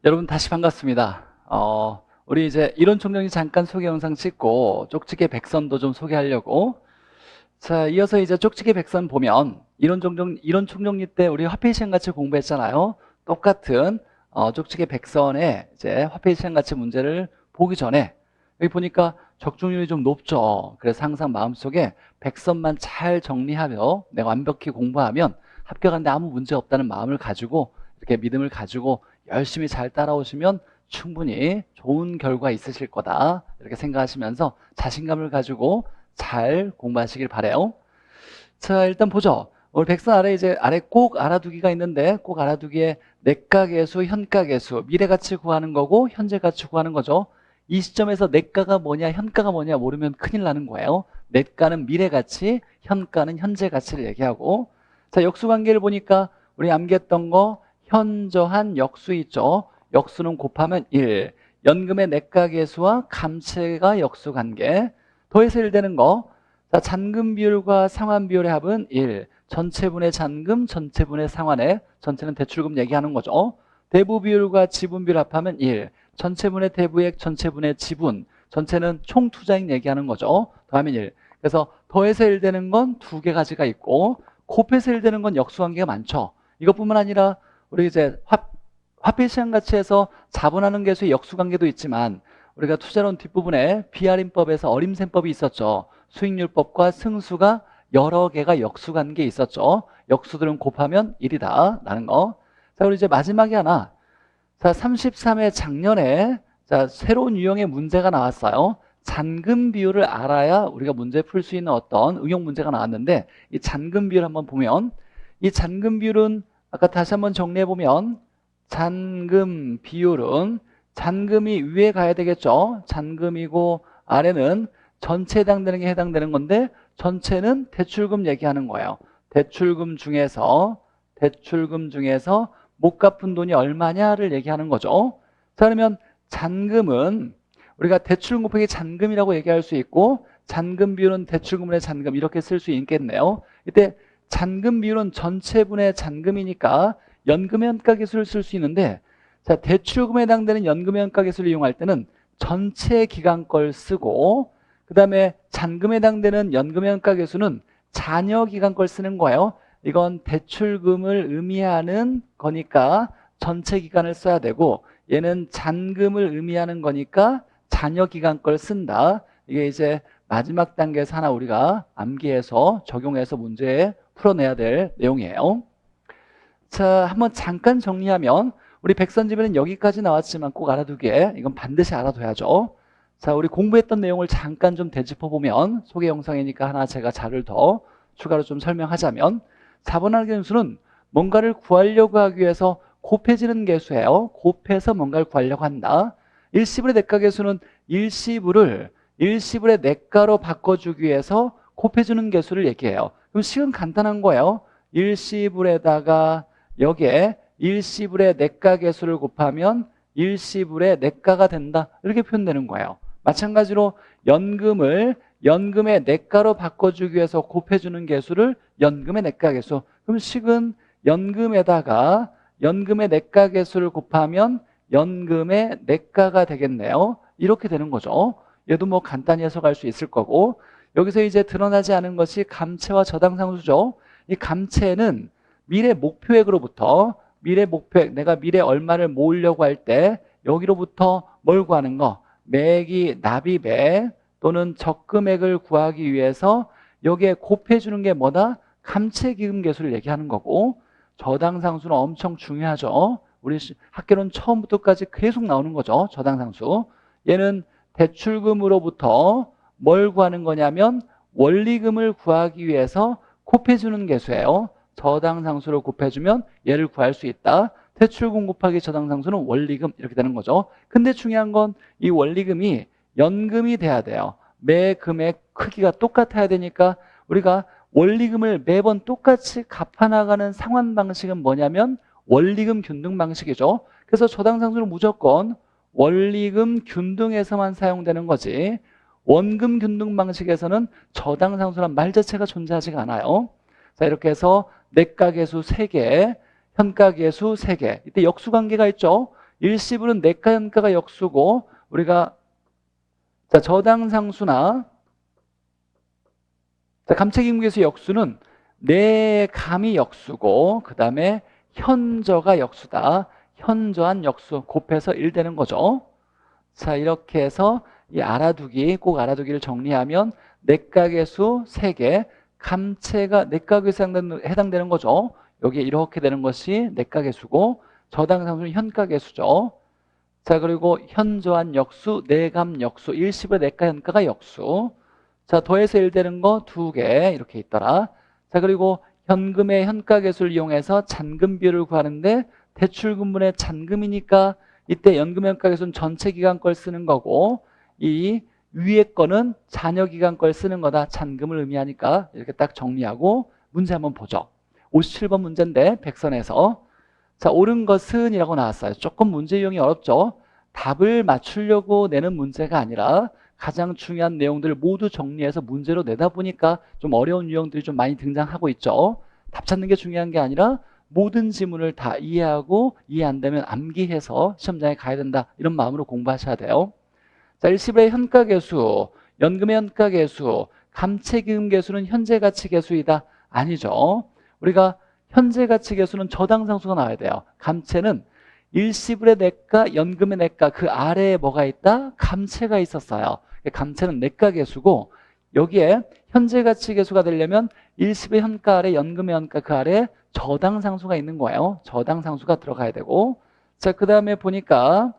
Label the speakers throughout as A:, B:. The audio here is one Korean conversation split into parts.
A: 여러분 다시 반갑습니다. 우리 이제 이론 총정리 잠깐 소개 영상 찍고 쪽지게 백선도 좀 소개하려고. 자, 이어서 이제 쪽지게 백선 보면 이론 총정리 때 우리 화폐 시험 같이 공부했잖아요. 똑같은 쪽지게 백선의 이제 화폐 시험 같이 문제를 보기 전에 여기 보니까 적중률이 좀 높죠. 그래서 항상 마음속에 백선만 잘 정리하며 내가 완벽히 공부하면 합격하는데 아무 문제 없다는 마음을 가지고 이렇게 믿음을 가지고 열심히 잘 따라오시면 충분히 좋은 결과 있으실 거다 이렇게 생각하시면서 자신감을 가지고 잘 공부하시길 바래요. 자, 일단 보죠. 오늘 백선 아래 이제 아래 꼭 알아두기가 있는데 꼭 알아두기에 내가계수, 현가계수, 미래가치 구하는 거고 현재가치 구하는 거죠. 이 시점에서 내가가 뭐냐 현가가 뭐냐 모르면 큰일 나는 거예요. 내가는 미래가치, 현가는 현재가치를 얘기하고. 자, 역수관계를 보니까 우리 암기했던 거 현저한 역수 있죠. 역수는 곱하면 1. 연금의 내가계수와 감채가 역수관계. 더해서 1 되는 거. 자, 잔금 비율과 상환 비율의 합은 1. 전체분의 잔금, 전체분의 상환액. 전체는 대출금 얘기하는 거죠. 대부 비율과 지분 비율 합하면 1. 전체분의 대부액, 전체분의 지분. 전체는 총 투자액 얘기하는 거죠. 더하면 1. 그래서 더해서 1 되는 건 두 개 가지가 있고 곱해서 1 되는 건 역수관계가 많죠. 이것뿐만 아니라 우리 이제 화폐 시장 가치에서 자본하는 계수의 역수관계도 있지만 우리가 투자론 뒷부분에 비할인법에서 어림셈법이 있었죠. 수익률법과 승수가 여러 개가 역수관계에 있었죠. 역수들은 곱하면 1이다 라는 거. 자, 그리고 이제 마지막에 하나. 자, 33회 작년에 자, 새로운 유형의 문제가 나왔어요. 잔금 비율을 알아야 우리가 문제 풀 수 있는 어떤 응용 문제가 나왔는데 이 잔금 비율 한번 보면 이 잔금 비율은 아까 다시 한번 정리해 보면 잔금 비율은 잔금이 위에 가야 되겠죠. 잔금이고 아래는 전체 해당되는 게 해당되는 건데 전체는 대출금 얘기하는 거예요. 대출금 중에서 못 갚은 돈이 얼마냐를 얘기하는 거죠. 자, 그러면 잔금은 우리가 대출금 곱하기 잔금이라고 얘기할 수 있고 잔금 비율은 대출금분의 잔금 이렇게 쓸 수 있겠네요. 이때 잔금 비율은 전체분의 잔금이니까 연금의 현가계수를 쓸 수 있는데 자, 대출금에 해당되는 연금의 현가계수를 이용할 때는 전체 기간 걸 쓰고 그 다음에 잔금에 해당되는 연금의 현가계수는 잔여 기간 걸 쓰는 거예요. 이건 대출금을 의미하는 거니까 전체 기간을 써야 되고 얘는 잔금을 의미하는 거니까 잔여 기간 걸 쓴다. 이게 이제 마지막 단계에서 하나 우리가 암기해서 적용해서 문제에 풀어내야 될 내용이에요. 자, 한번 잠깐 정리하면 우리 백선집에는 여기까지 나왔지만 꼭 알아두게 이건 반드시 알아둬야죠. 자, 우리 공부했던 내용을 잠깐 좀 되짚어보면 소개 영상이니까 하나 제가 자료를 더 추가로 좀 설명하자면 자본하는 계수는 뭔가를 구하려고 하기 위해서 곱해지는 계수예요. 곱해서 뭔가를 구하려고 한다. 일시불의 내가 계수는 일시불의 내가로 바꿔주기 위해서 곱해주는 계수를 얘기해요. 그럼 식은 간단한 거예요. 일시불에다가 여기에 일시불의 내가 계수를 곱하면 일시불의 내가가 된다. 이렇게 표현되는 거예요. 마찬가지로 연금의 내가로 바꿔주기 위해서 곱해주는 계수를 연금의 내가 계수. 그럼 식은 연금에다가 연금의 내가 계수를 곱하면 연금의 내가가 되겠네요. 이렇게 되는 거죠. 얘도 뭐 간단히 해석할 수 있을 거고 여기서 이제 드러나지 않은 것이 감채와 저당상수죠. 이 감채는 미래 목표액으로부터 미래 목표액 내가 미래 얼마를 모으려고 할 때 여기로부터 뭘 구하는 거 매기 납입액 또는 적금액을 구하기 위해서 여기에 곱해주는 게 뭐다? 감채기금계수를 얘기하는 거고 저당상수는 엄청 중요하죠. 우리 학교는 처음부터까지 계속 나오는 거죠. 저당상수. 얘는 대출금으로부터 뭘 구하는 거냐면 원리금을 구하기 위해서 곱해주는 계수예요. 저당상수를 곱해주면 얘를 구할 수 있다. 대출금 곱하기 저당상수는 원리금 이렇게 되는 거죠. 근데 중요한 건 이 원리금이 연금이 돼야 돼요. 매 금액 크기가 똑같아야 되니까 우리가 원리금을 매번 똑같이 갚아나가는 상환 방식은 뭐냐면 원리금 균등 방식이죠. 그래서 저당상수는 무조건 원리금 균등에서만 사용되는 거지 원금 균등 방식에서는 저당상수란 말 자체가 존재하지가 않아요. 자, 이렇게 해서 내가계수 3개, 현가계수 3개. 이때 역수관계가 있죠. 일시불은 내가 현가가 역수고 우리가 자 저당상수나 자 감책임계수 역수는 내감이 역수고 그 다음에 현저가 역수다. 현저한 역수 곱해서 1 되는 거죠. 자 이렇게 해서 이 알아두기 꼭 알아두기를 정리하면 내각계수 3개 감체가 내각계수에 해당되는 거죠. 여기에 이렇게 되는 것이 내각계수고 저당상수는 현가계수죠. 자 그리고 현저한 역수, 내감 역수, 일시불의 내가 현가가 역수. 자 더해서 1 되는 거 2개 이렇게 있더라. 자 그리고 현금의 현가계수를 이용해서 잔금 비율을 구하는데 대출금분의 잔금이니까 이때 연금의 현가계수는 전체 기간 걸 쓰는 거고 이 위에 거는 잔여 기간 걸 쓰는 거다. 잔금을 의미하니까 이렇게 딱 정리하고 문제 한번 보죠. 57번 문제인데 백선에서 자 옳은 것은 이라고 나왔어요. 조금 문제 유형이 어렵죠. 답을 맞추려고 내는 문제가 아니라 가장 중요한 내용들을 모두 정리해서 문제로 내다 보니까 좀 어려운 유형들이 좀 많이 등장하고 있죠. 답 찾는 게 중요한 게 아니라 모든 지문을 다 이해하고 이해 안 되면 암기해서 시험장에 가야 된다. 이런 마음으로 공부하셔야 돼요. 자, 일시불의 현가계수, 연금의 현가계수, 감채기금계수는 현재가치계수이다. 아니죠. 우리가 현재가치계수는 저당상수가 나와야 돼요. 감채는 일시불의 내가, 연금의 내가 그 아래에 뭐가 있다? 감채가 있었어요. 감채는 내가계수고 여기에 현재가치계수가 되려면 일시불의 현가 아래, 연금의 현가 그 아래 저당상수가 있는 거예요. 저당상수가 들어가야 되고 자, 그 다음에 보니까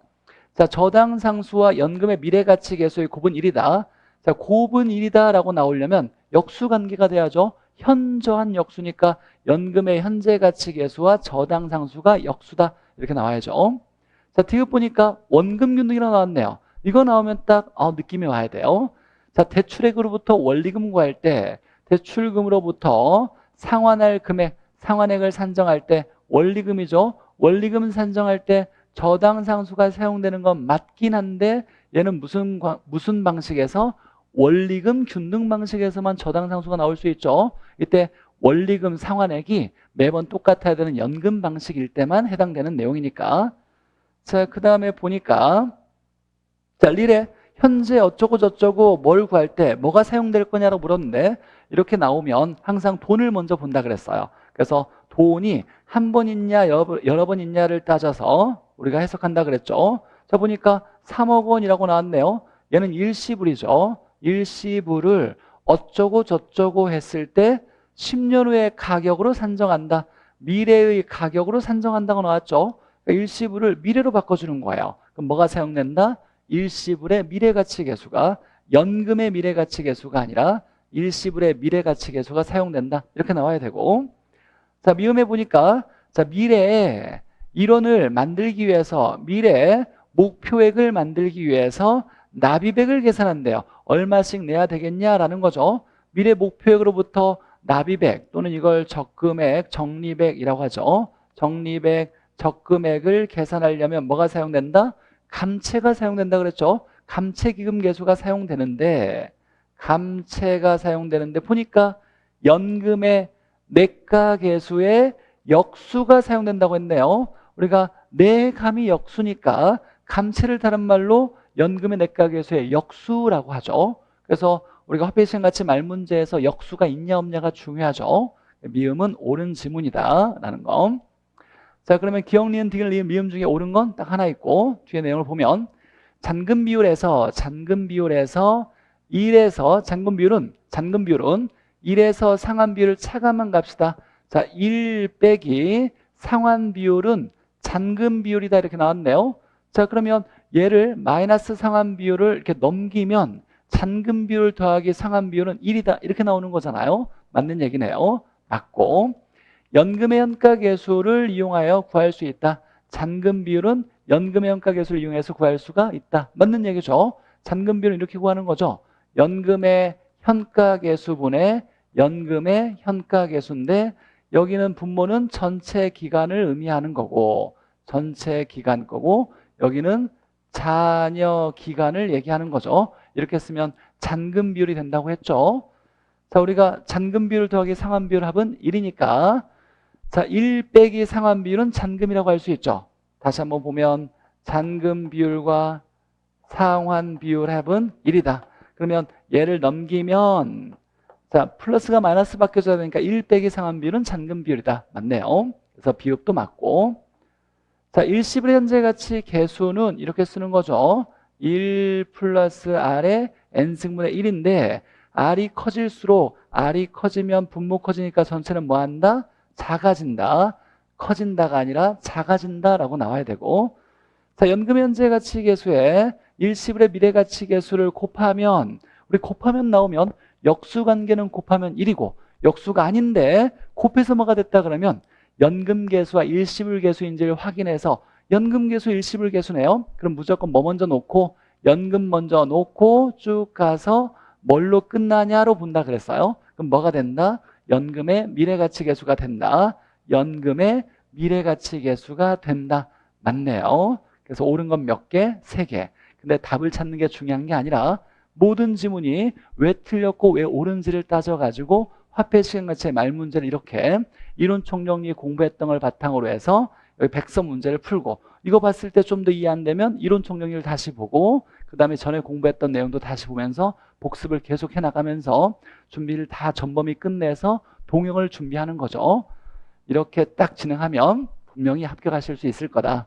A: 자, 저당상수와 연금의 미래가치계수의 곱은 1이다. 자, 곱은 1이다 라고 나오려면 역수관계가 돼야죠. 현저한 역수니까 연금의 현재가치계수와 저당상수가 역수다. 이렇게 나와야죠. 자, 디귿 보니까 원금균등이라고 나왔네요. 이거 나오면 딱 느낌이 와야 돼요. 자, 대출액으로부터 원리금 구할 때 대출금으로부터 상환할 금액, 상환액을 산정할 때 원리금이죠. 원리금 산정할 때 저당상수가 사용되는 건 맞긴 한데 얘는 무슨 방식에서 원리금 균등 방식에서만 저당상수가 나올 수 있죠. 이때 원리금 상환액이 매번 똑같아야 되는 연금 방식일 때만 해당되는 내용이니까. 자, 그 다음에 보니까 자, 릴에 현재 어쩌고 저쩌고 뭘 구할 때 뭐가 사용될 거냐고 물었는데 이렇게 나오면 항상 돈을 먼저 본다 그랬어요. 그래서 돈이 한 번 있냐 여러 번 있냐를 따져서 우리가 해석한다 그랬죠. 자 보니까 3억 원이라고 나왔네요. 얘는 일시불이죠. 일시불을 어쩌고 저쩌고 했을 때 10년 후의 가격으로 산정한다. 미래의 가격으로 산정한다고 나왔죠. 그러니까 일시불을 미래로 바꿔주는 거예요. 그럼 뭐가 사용된다? 일시불의 미래가치계수가 연금의 미래가치계수가 아니라 일시불의 미래가치계수가 사용된다. 이렇게 나와야 되고 자 미음에 보니까 자 미래에 일원을 만들기 위해서 미래 목표액을 만들기 위해서 납입액을 계산한대요. 얼마씩 내야 되겠냐라는 거죠. 미래 목표액으로부터 납입액 또는 이걸 적금액, 적립액이라고 하죠. 적립액, 적금액을 계산하려면 뭐가 사용된다? 감채가 사용된다 그랬죠. 감채기금계수가 사용되는데 보니까 연금의 내가계수의 역수가 사용된다고 했네요. 우리가 내감이 역수니까 감채를 다른 말로 연금의 내가계수의 역수라고 하죠. 그래서 우리가 화폐시험 같이 말문제에서 역수가 있냐 없냐가 중요하죠. 미음은 옳은 지문이다 라는 거. 자 그러면 기억, 니은, 디귿, 리은, 미음 중에 옳은 건 딱 하나 있고 뒤에 내용을 보면 잔금 비율은 잔금 비율은 1에서 상환 비율을 차감한 값이다. 자, 1 빼기 상환 비율은 잔금 비율이다 이렇게 나왔네요. 자, 그러면 얘를 마이너스 상환 비율을 이렇게 넘기면 잔금 비율 더하기 상환 비율은 1이다 이렇게 나오는 거잖아요. 맞는 얘기네요. 맞고 연금의 현가계수를 이용하여 구할 수 있다. 잔금 비율은 연금의 현가계수를 이용해서 구할 수가 있다. 맞는 얘기죠. 잔금 비율은 이렇게 구하는 거죠. 연금의 현가계수분의 연금의 현가계수인데 여기는 분모는 전체 기간을 의미하는 거고 전체 기간 거고 여기는 잔여 기간을 얘기하는 거죠. 이렇게 쓰면 잔금 비율이 된다고 했죠. 자, 우리가 잔금 비율 더하기 상환 비율 합은 1이니까 자, 1 빼기 상환 비율은 잔금이라고 할 수 있죠. 다시 한번 보면 잔금 비율과 상환 비율 합은 1이다. 그러면 얘를 넘기면 자 플러스가 마이너스 바뀌어져야 되니까 1 빼기 상환 비율은 잔금 비율이다. 맞네요. 그래서 비읍도 맞고 자 일시불의 현재 가치 계수는 이렇게 쓰는 거죠. 1 플러스 R의 N승분의 1인데 R이 커질수록 R이 커지면 분모 커지니까 전체는 뭐 한다? 작아진다. 커진다가 아니라 작아진다라고 나와야 되고 자 연금 현재 가치 계수에 일시불의 미래 가치 계수를 곱하면 우리 곱하면 나오면 역수 관계는 곱하면 1이고 역수가 아닌데 곱해서 뭐가 됐다 그러면 연금 계수와 일시불 계수인지를 확인해서 연금 계수 일시불 계수네요. 그럼 무조건 뭐 먼저 놓고 연금 먼저 놓고 쭉 가서 뭘로 끝나냐로 본다 그랬어요. 그럼 뭐가 된다? 연금의 미래가치 계수가 된다. 연금의 미래가치 계수가 된다. 맞네요. 그래서 옳은 건 몇 개? 3개. 근데 답을 찾는 게 중요한 게 아니라 모든 지문이 왜 틀렸고 왜 옳은지를 따져가지고 화폐 시간가치의 말 문제를 이렇게 이론 총정리 공부했던 걸 바탕으로 해서 여기 백서 문제를 풀고 이거 봤을 때 좀 더 이해 안 되면 이론 총정리를 다시 보고 그 다음에 전에 공부했던 내용도 다시 보면서 복습을 계속 해나가면서 준비를 다 전범위 끝내서 동영을 준비하는 거죠. 이렇게 딱 진행하면 분명히 합격하실 수 있을 거다.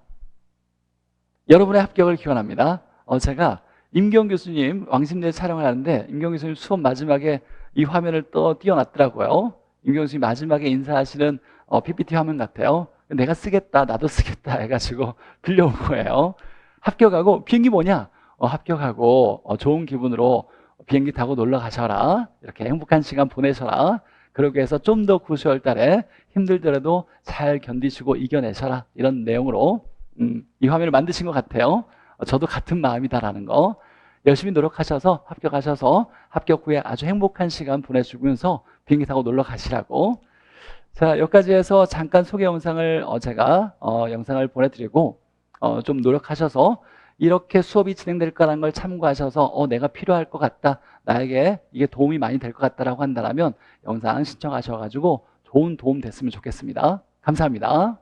A: 여러분의 합격을 기원합니다. 제가 임경 교수님 왕십리에 촬영을 하는데 임경 교수님 수업 마지막에 이 화면을 또 띄워놨더라고요. 임경 교수님 마지막에 인사하시는 PPT 화면 같아요. 내가 쓰겠다 나도 쓰겠다 해가지고 빌려온 거예요. 합격하고 비행기 뭐냐? 합격하고 좋은 기분으로 비행기 타고 놀러 가셔라. 이렇게 행복한 시간 보내셔라. 그러기 위해서 좀 더 9, 10월 달에 힘들더라도 잘 견디시고 이겨내셔라. 이런 내용으로 이 화면을 만드신 것 같아요. 저도 같은 마음이다라는 거. 열심히 노력하셔서 합격하셔서 합격 후에 아주 행복한 시간 보내주면서 비행기 타고 놀러 가시라고. 자, 여기까지 해서 잠깐 소개 영상을 제가 영상을 보내드리고 좀 노력하셔서 이렇게 수업이 진행될 거라는 걸 참고하셔서 내가 필요할 것 같다. 나에게 이게 도움이 많이 될 것 같다라고 한다면 영상 신청하셔가지고 좋은 도움 됐으면 좋겠습니다. 감사합니다.